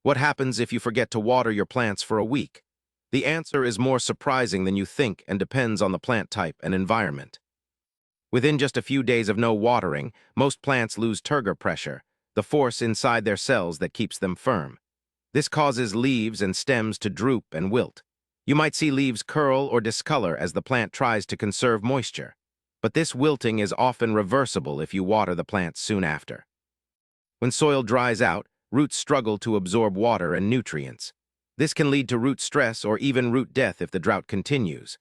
What happens if you forget to water your plants for a week? The answer is more surprising than you think and depends on the plant type and environment. Within just a few days of no watering, most plants lose turgor pressure, the force inside their cells that keeps them firm. This causes leaves and stems to droop and wilt. You might see leaves curl or discolor as the plant tries to conserve moisture. But this wilting is often reversible if you water the plants soon after. When soil dries out, roots struggle to absorb water and nutrients. This can lead to root stress or even root death if the drought continues.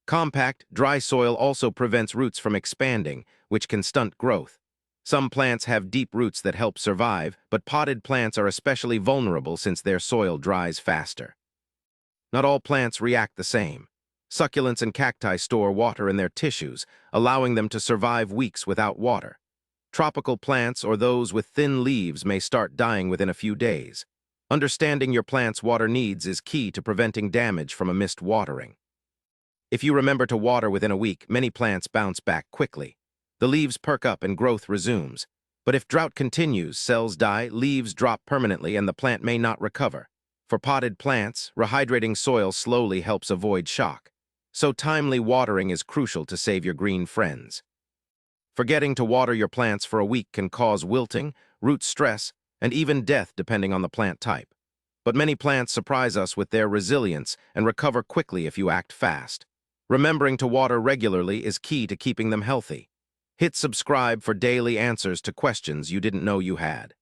Compact, dry soil also prevents roots from expanding, which can stunt growth. Some plants have deep roots that help survive, but potted plants are especially vulnerable since their soil dries faster. Not all plants react the same. Succulents and cacti store water in their tissues, allowing them to survive weeks without water. Tropical plants or those with thin leaves may start dying within a few days. Understanding your plant's water needs is key to preventing damage from a missed watering. If you remember to water within a week, many plants bounce back quickly. The leaves perk up and growth resumes. But if drought continues, cells die, leaves drop permanently, and the plant may not recover. For potted plants, rehydrating soil slowly helps avoid shock. So timely watering is crucial to save your green friends. Forgetting to water your plants for a week can cause wilting, root stress, and even death depending on the plant type. But many plants surprise us with their resilience and recover quickly if you act fast. Remembering to water regularly is key to keeping them healthy. Hit subscribe for daily answers to questions you didn't know you had.